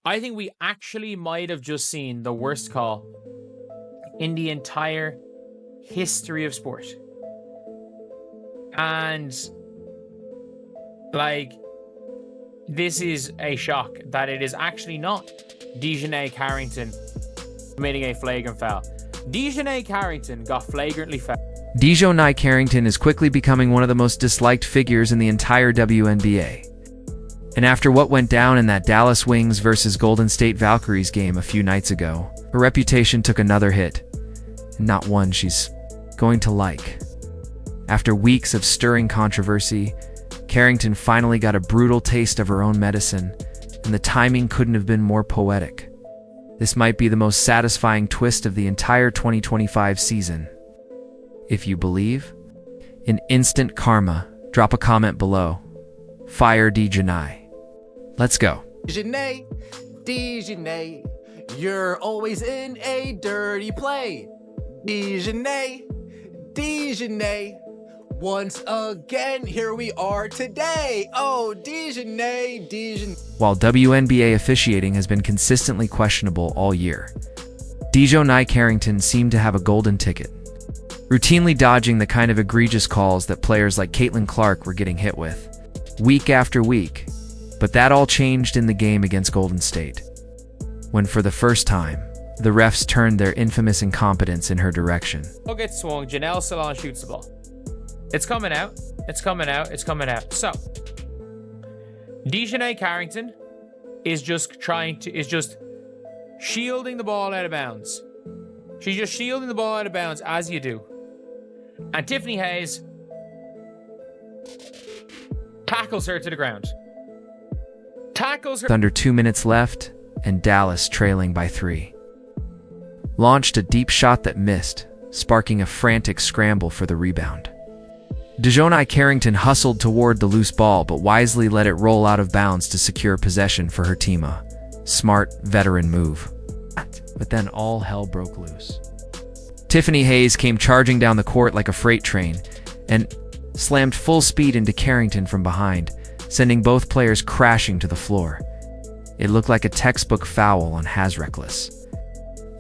I think we actually might have just seen the worst call in the entire history of sport. And, like, this is a shock that it is actually not DiJonai Carrington committing a flagrant foul. DiJonai Carrington got flagrantly fouled. DiJonai Carrington is quickly becoming one of the most disliked figures in the entire WNBA. And after what went down in that Dallas Wings versus Golden State Valkyries game a few nights ago, her reputation took another hit, and not one she's going to like. After weeks of stirring controversy, Carrington finally got a brutal taste of her own medicine, and the timing couldn't have been more poetic. This might be the most satisfying twist of the entire 2025 season. If you believe in instant karma, drop a comment below. Fire DiJonai. Let's go. DiJonai, DiJonai, you're always in a dirty play. DiJonai, DiJonai, once again, here we are today. Oh, DiJonai, DiJonai. While WNBA officiating has been consistently questionable all year, DiJonai Carrington seemed to have a golden ticket, routinely dodging the kind of egregious calls that players like Caitlin Clark were getting hit with, week after week. But that all changed in the game against Golden State, when for the first time, the refs turned their infamous incompetence in her direction. Ball gets swung, Janelle Salon shoots the ball. It's coming out, it's coming out, it's coming out. So, DiJonai Carrington is just shielding the ball out of bounds. She's just shielding the ball out of bounds, as you do. And Tiffany Hayes tackles her to the ground. Tackles her. Under 2 minutes left, and Dallas trailing by 3. Launched a deep shot that missed, sparking a frantic scramble for the rebound. DiJonai Carrington hustled toward the loose ball but wisely let it roll out of bounds to secure possession for her team. A smart, veteran move. But then all hell broke loose. Tiffany Hayes came charging down the court like a freight train and slammed full speed into Carrington from behind, sending both players crashing to the floor. It looked like a textbook foul on Reckless.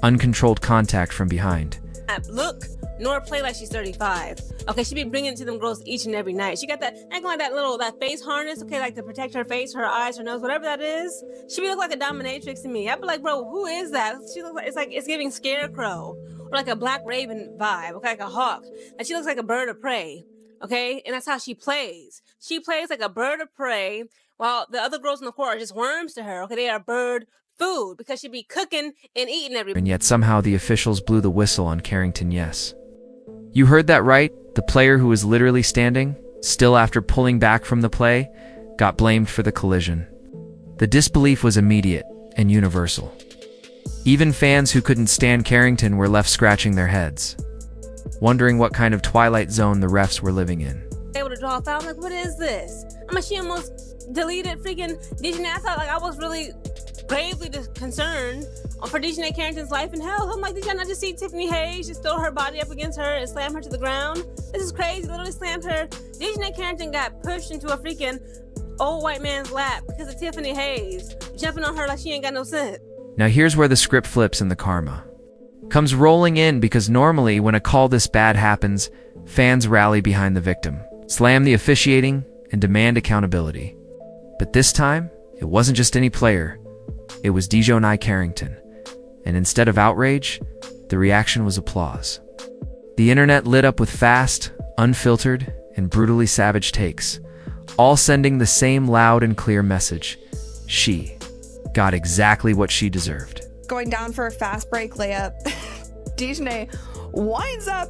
Uncontrolled contact from behind. Look, nor play like she's 35. Okay, she be bringing it to them girls each and every night. She got that, acting like that face harness, okay, like to protect her face, her eyes, her nose, whatever that is. She be look like a dominatrix to me. I'd be like, bro, who is that? She looks like it's giving Scarecrow or like a Black Raven vibe, okay, like a hawk. Like she looks like a bird of prey. Okay, and that's how she plays. She plays like a bird of prey, while the other girls in the court are just worms to her. Okay, they are bird food because she be cooking and eating everybody. And yet somehow the officials blew the whistle on Carrington. Yes, you heard that right. The player who was literally standing still after pulling back from the play got blamed for the collision. The disbelief was immediate and universal. Even fans who couldn't stand Carrington were left scratching their heads, wondering what kind of twilight zone the refs were living in. Able to draw a foul. I'm like, what is this? I mean, she almost deleted freaking DiJonai. I thought like I was really gravely concerned for DiJonai Carrington's life in health. I'm like, did y'all not just see Tiffany Hayes just throw her body up against her and slam her to the ground? This is crazy. Literally slammed her. DiJonai Carrington got pushed into a freaking old white man's lap because of Tiffany Hayes jumping on her like she ain't got no sense. Now here's where the script flips and the karma comes rolling in, because normally when a call this bad happens, fans rally behind the victim, slam the officiating, and demand accountability. But this time, it wasn't just any player, it was DiJonai Carrington. And instead of outrage, the reaction was applause. The internet lit up with fast, unfiltered, and brutally savage takes, all sending the same loud and clear message. She got exactly what she deserved. Going down for a fast break layup, DiJonai winds up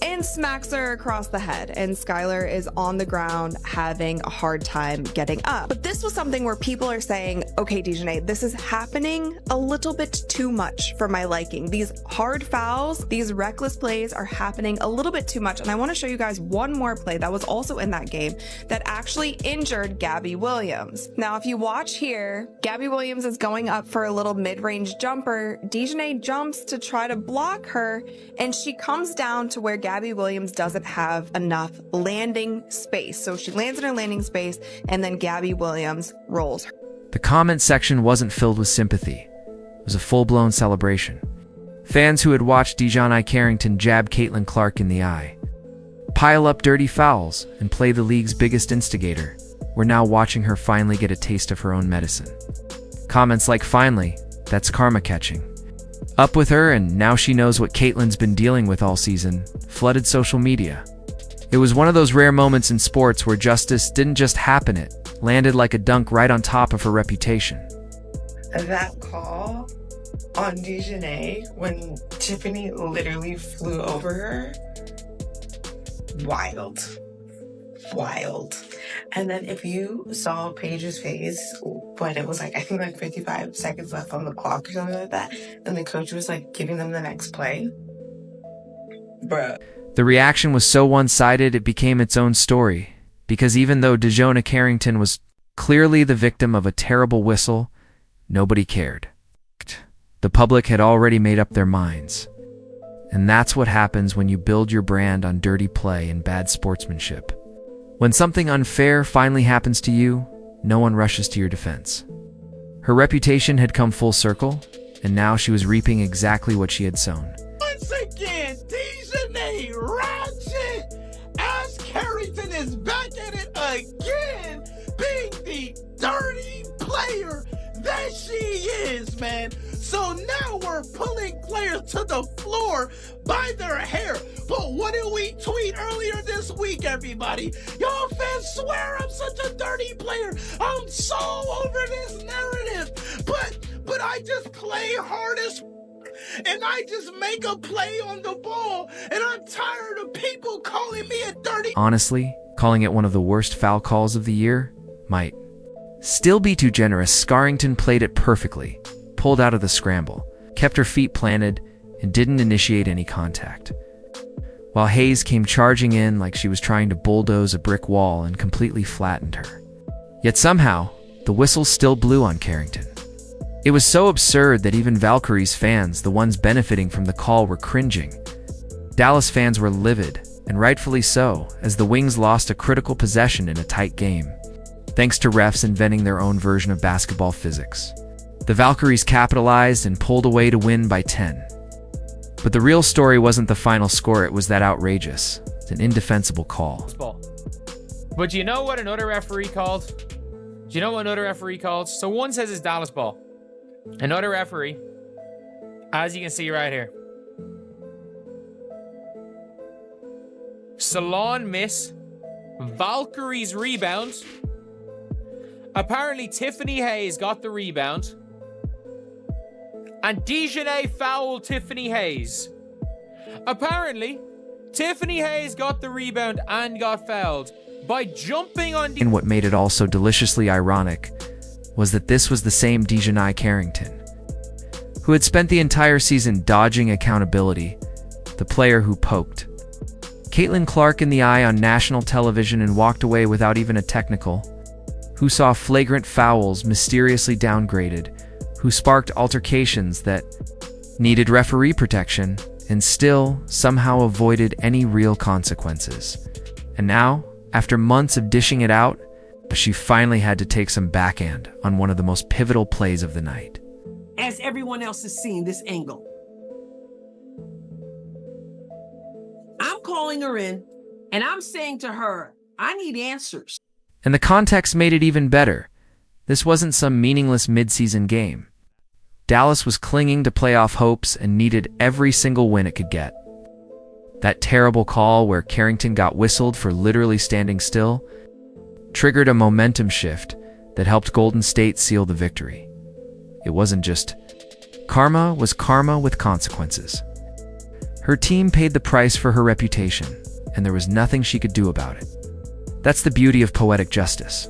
and smacks her across the head, and Skylar is on the ground having a hard time getting up. But this was something where people are saying, okay, DiJonai, this is happening a little bit too much for my liking. These hard fouls, these reckless plays are happening a little bit too much. And I want to show you guys one more play that was also in that game that actually injured Gabby Williams. Now, if you watch here, Gabby Williams is going up for a little mid-range jumper. DiJonai jumps to try to block her, and she comes down to where Gabby Williams doesn't have enough landing space. So she lands in her landing space, and then Gabby Williams rolls her. The comment section wasn't filled with sympathy. It was a full-blown celebration. Fans who had watched DiJonai Carrington jab Caitlin Clark in the eye, pile up dirty fouls, and play the league's biggest instigator, were now watching her finally get a taste of her own medicine. Comments like, "Finally, that's karma catching. Up with her, and now she knows what Caitlin's been dealing with all season," flooded social media. It was one of those rare moments in sports where justice didn't just happen, it landed like a dunk right on top of her reputation. That call on DiJonai when Tiffany literally flew over her, wild. And then if you saw Paige's face when it was like, I think like 55 seconds left on the clock or something like that, and the coach was like giving them the next play, bruh. The reaction was so one-sided it became its own story, because even though DiJonai Carrington was clearly the victim of a terrible whistle, nobody cared. The public had already made up their minds. And that's what happens when you build your brand on dirty play and bad sportsmanship. When something unfair finally happens to you, no one rushes to your defense. Her reputation had come full circle, and now she was reaping exactly what she had sown. Once again, DiJonai ratchet as Carrington is back at it again, being the dirty player that she is, man. So now we're pulling players to the floor by their hair. But what did we tweet earlier this week, everybody? Y'all fans swear I'm such a dirty player. I'm so over this narrative. But I just play hard as and I just make a play on the ball, and I'm tired of people calling me a dirty. Honestly, calling it one of the worst foul calls of the year might still be too generous. Carrington played it perfectly, pulled out of the scramble, kept her feet planted, and didn't initiate any contact, while Hayes came charging in like she was trying to bulldoze a brick wall and completely flattened her. Yet somehow, the whistle still blew on Carrington. It was so absurd that even Valkyrie's fans, the ones benefiting from the call, were cringing. Dallas fans were livid, and rightfully so, as the Wings lost a critical possession in a tight game, thanks to refs inventing their own version of basketball physics. The Valkyries capitalized and pulled away to win by 10. But the real story wasn't the final score, it was that outrageous, an indefensible call. But do you know what another referee called? Do you know what another referee called? So one says it's Dallas ball. Another referee, as you can see right here, Salon miss, Valkyrie's rebound. Apparently Tiffany Hayes got the rebound, and DiJonai fouled Tiffany Hayes. Apparently Tiffany Hayes got the rebound and got fouled by jumping on. And what made it all so deliciously ironic was that this was the same DiJonai Carrington, who had spent the entire season dodging accountability, the player who poked Caitlin Clark in the eye on national television and walked away without even a technical, who saw flagrant fouls mysteriously downgraded, who sparked altercations that needed referee protection and still somehow avoided any real consequences. And now, after months of dishing it out, she finally had to take some backhand on one of the most pivotal plays of the night. As everyone else has seen this angle, I'm calling her in and I'm saying to her, I need answers. And the context made it even better. This wasn't some meaningless midseason game. Dallas was clinging to playoff hopes and needed every single win it could get. That terrible call where Carrington got whistled for literally standing still triggered a momentum shift that helped Golden State seal the victory. It wasn't just karma, was karma with consequences. Her team paid the price for her reputation, and there was nothing she could do about it. That's the beauty of poetic justice.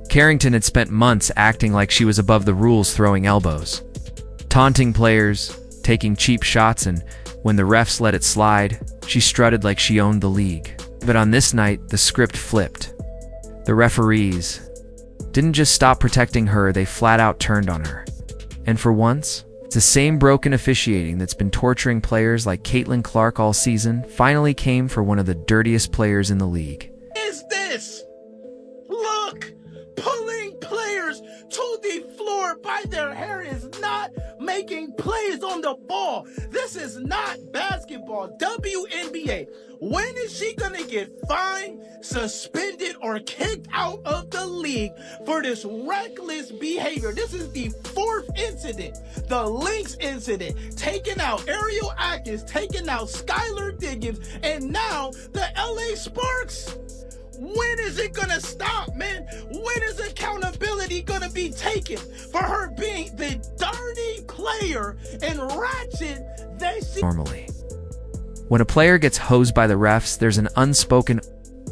Carrington had spent months acting like she was above the rules, throwing elbows, taunting players, taking cheap shots, and when the refs let it slide, she strutted like she owned the league. But on this night, the script flipped. The referees didn't just stop protecting her, they flat out turned on her. And for once, the same broken officiating that's been torturing players like Caitlin Clark all season finally came for one of the dirtiest players in the league. Is this? Look, pulling players to the is not making plays on the ball. This is not basketball. WNBA. When is she going to get fined, suspended, or kicked out of the league for this reckless behavior? This is the 4th incident. The Lynx incident, taking out Ariel Atkins, taking out Skylar Diggins, and now the LA Sparks. When is it gonna stop, man? When is accountability gonna be taken for her being the dirty player and ratchet they see? Normally, when a player gets hosed by the refs, there's an unspoken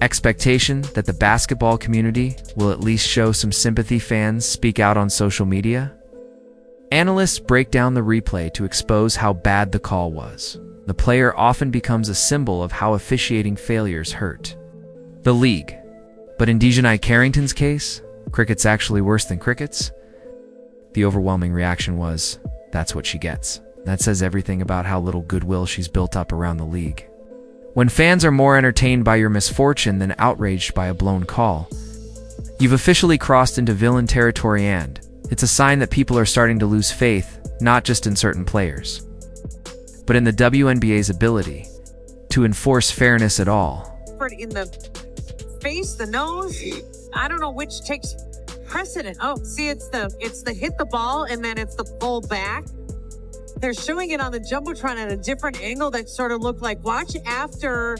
expectation that the basketball community will at least show some sympathy. Fans speak out on social media. Analysts break down the replay to expose how bad the call was. The player often becomes a symbol of how officiating failures hurt the league. But in DiJonai Carrington's case, cricket's actually worse than crickets. The overwhelming reaction was, that's what she gets. That says everything about how little goodwill she's built up around the league. When fans are more entertained by your misfortune than outraged by a blown call, you've officially crossed into villain territory, and it's a sign that people are starting to lose faith, not just in certain players, but in the WNBA's ability to enforce fairness at all. In the face, the nose, I don't know which takes precedent. Oh, see, it's the hit the ball and then it's the pull back. They're showing it on the Jumbotron at a different angle that sort of looked like, watch after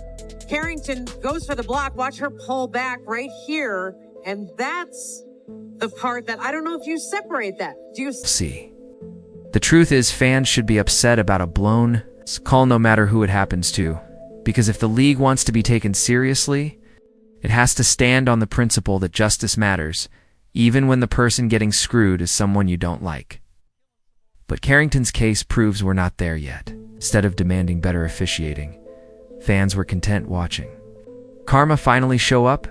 Carrington goes for the block, watch her pull back right here. And that's the part that I don't know if you separate that. Do you see? The truth is, fans should be upset about a blown call no matter who it happens to. Because if the league wants to be taken seriously, it has to stand on the principle that justice matters, even when the person getting screwed is someone you don't like. But Carrington's case proves we're not there yet. Instead of demanding better officiating, fans were content watching. Karma finally show up,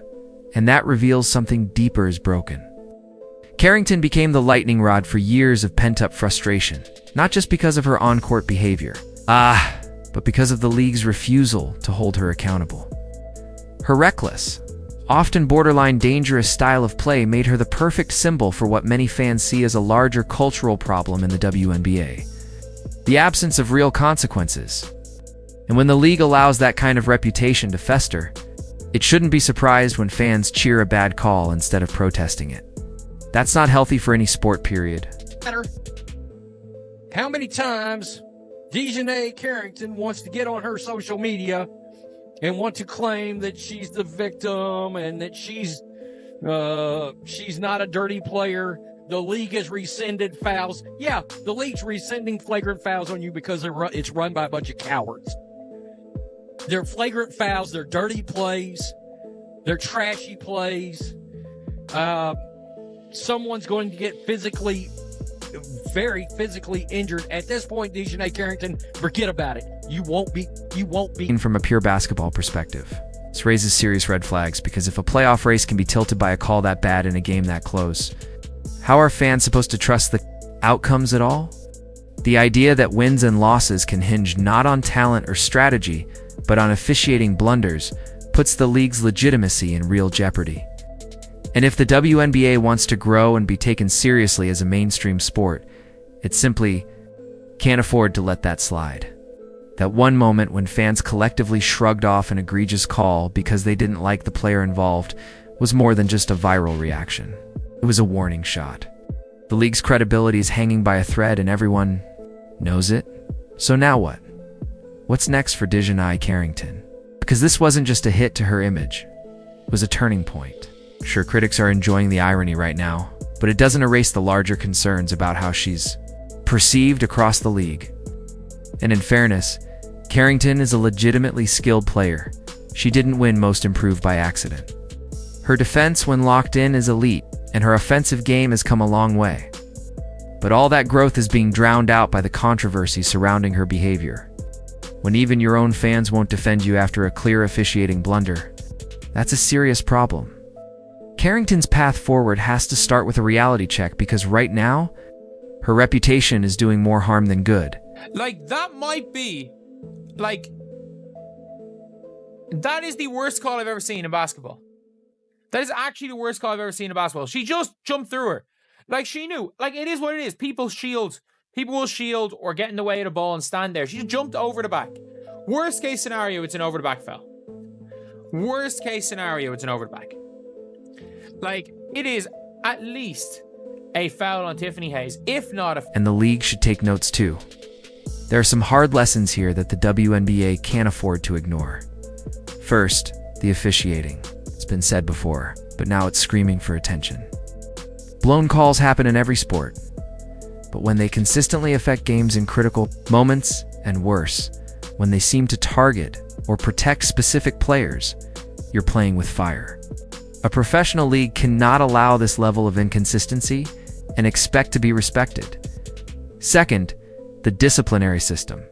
and that reveals something deeper is broken. Carrington became the lightning rod for years of pent-up frustration, not just because of her on-court behavior, but because of the league's refusal to hold her accountable. Her reckless, often borderline dangerous style of play made her the perfect symbol for what many fans see as a larger cultural problem in the WNBA: the absence of real consequences. And when the league allows that kind of reputation to fester, it shouldn't be surprised when fans cheer a bad call instead of protesting it. That's not healthy for any sport, period. How many times DiJonai Carrington wants to get on her social media and want to claim that she's the victim and that she's not a dirty player. The league has rescinded fouls. Yeah, the league's rescinding flagrant fouls on you because it's run by a bunch of cowards. They're flagrant fouls. They're dirty plays. They're trashy plays. Someone's going to get very physically injured. At this point, DiJonai Carrington, forget about it. You won't be. From a pure basketball perspective, this raises serious red flags, because if a playoff race can be tilted by a call that bad in a game that close, how are fans supposed to trust the outcomes at all? The idea that wins and losses can hinge not on talent or strategy, but on officiating blunders, puts the league's legitimacy in real jeopardy. And if the WNBA wants to grow and be taken seriously as a mainstream sport, it simply can't afford to let that slide. That one moment when fans collectively shrugged off an egregious call because they didn't like the player involved was more than just a viral reaction. It was a warning shot. The league's credibility is hanging by a thread, and everyone knows it. So now what? What's next for DiJonai Carrington? Because this wasn't just a hit to her image. It was a turning point. Sure, critics are enjoying the irony right now, but it doesn't erase the larger concerns about how she's perceived across the league. And in fairness, Carrington is a legitimately skilled player. She didn't win Most Improved by accident. Her defense when locked in is elite, and her offensive game has come a long way. But all that growth is being drowned out by the controversy surrounding her behavior. When even your own fans won't defend you after a clear officiating blunder, that's a serious problem. Carrington's path forward has to start with a reality check, because right now, her reputation is doing more harm than good. That might be, that is the worst call I've ever seen in basketball. That is actually the worst call I've ever seen in basketball. She just jumped through her. Like, she knew. Like, it is what it is. People will shield or get in the way of the ball and stand there. She just jumped over the back. Worst case scenario, it's an over the back foul. Worst case scenario, it's an over the back. Like, it is at least a foul on Tiffany Hayes, if not a... And the league should take notes too. There are some hard lessons here that the WNBA can't afford to ignore. First, the officiating. It's been said before, but now it's screaming for attention. Blown calls happen in every sport, but when they consistently affect games in critical moments, and worse, when they seem to target or protect specific players, you're playing with fire. A professional league cannot allow this level of inconsistency and expect to be respected. Second, the disciplinary system.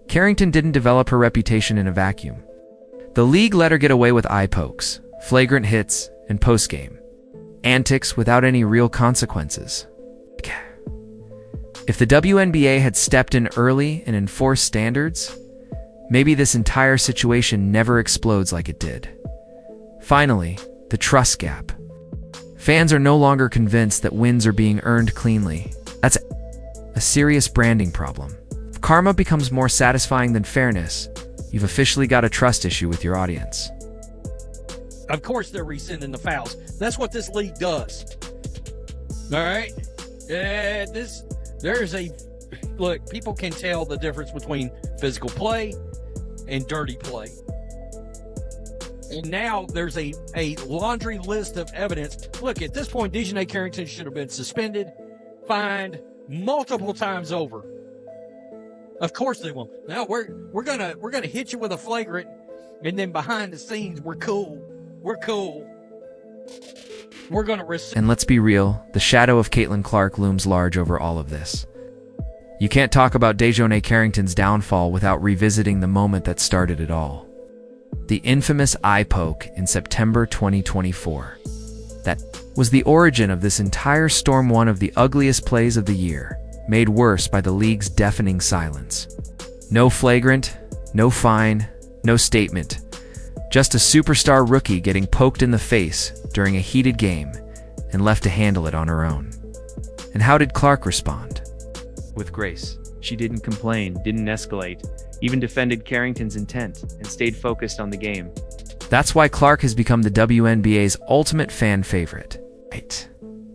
Carrington didn't develop her reputation in a vacuum. The league let her get away with eye pokes, flagrant hits, and post-game antics without any real consequences. If the WNBA had stepped in early and enforced standards, maybe this entire situation never explodes like it did. Finally, the trust gap. Fans are no longer convinced that wins are being earned cleanly. That's a serious branding problem. If karma becomes more satisfying than fairness, you've officially got a trust issue with your audience. Of course they're rescinding the fouls. That's what this league does. All right? Look, people can tell the difference between physical play and dirty play. And now there's a laundry list of evidence. Look, at this point, DiJonai Carrington should have been suspended, fined multiple times over. Of course they won't. Now we're gonna hit you with a flagrant, and then behind the scenes we're cool. We're cool. We're gonna rescind. And let's be real, the shadow of Caitlin Clark looms large over all of this. You can't talk about DiJonai Carrington's downfall without revisiting the moment that started it all. The infamous eye poke in September 2024. That was the origin of this entire storm, one of the ugliest plays of the year, made worse by the league's deafening silence. No flagrant, no fine, no statement. Just a superstar rookie getting poked in the face during a heated game and left to handle it on her own. And how did Clark respond? With grace. She didn't complain, didn't escalate, even defended Carrington's intent, and stayed focused on the game. That's why Clark has become the WNBA's ultimate fan favorite. Right.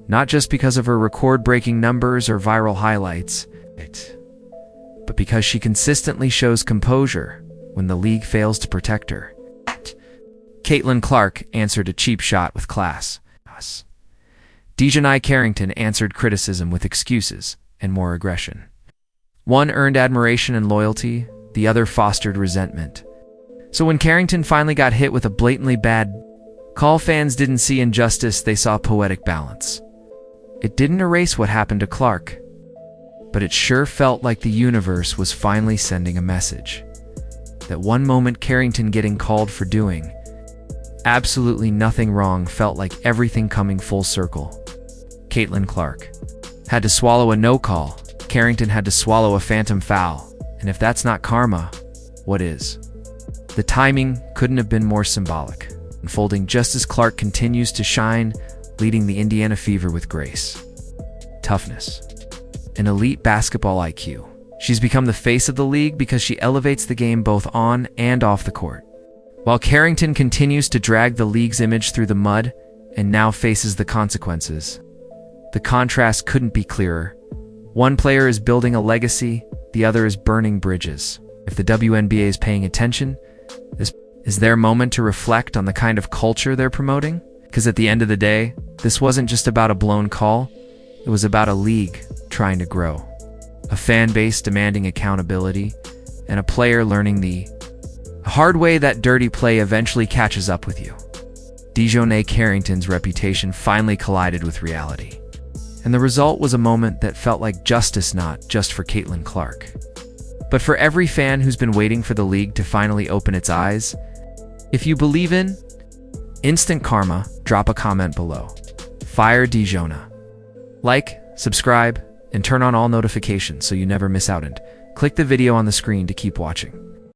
Not just because of her record-breaking numbers or viral highlights, but because she consistently shows composure when the league fails to protect her. Caitlin Clark answered a cheap shot with class. DiJonai Carrington answered criticism with excuses and more aggression. One earned admiration and loyalty, the other fostered resentment. So when Carrington finally got hit with a blatantly bad call, fans didn't see injustice, they saw poetic balance. It didn't erase what happened to Clark, but it sure felt like the universe was finally sending a message. That one moment Carrington getting called for doing absolutely nothing wrong felt like everything coming full circle. Caitlin Clark had to swallow a no call. Carrington had to swallow a phantom foul. And if that's not karma, what is? The timing couldn't have been more symbolic, unfolding just as Clark continues to shine, leading the Indiana Fever with grace, toughness, and elite basketball IQ. She's become the face of the league because she elevates the game both on and off the court. While Carrington continues to drag the league's image through the mud and now faces the consequences, the contrast couldn't be clearer. One player is building a legacy, the other is burning bridges. If the WNBA is paying attention, this is their moment to reflect on the kind of culture they're promoting. Because at the end of the day, this wasn't just about a blown call, it was about a league trying to grow. A fan base demanding accountability, and a player learning the hard way that dirty play eventually catches up with you. DiJonai Carrington's reputation finally collided with reality. And the result was a moment that felt like justice, not just for Caitlin Clark, but for every fan who's been waiting for the league to finally open its eyes. If you believe in instant karma, drop a comment below. Fire DiJonai. Like, subscribe, and turn on all notifications so you never miss out, and click the video on the screen to keep watching.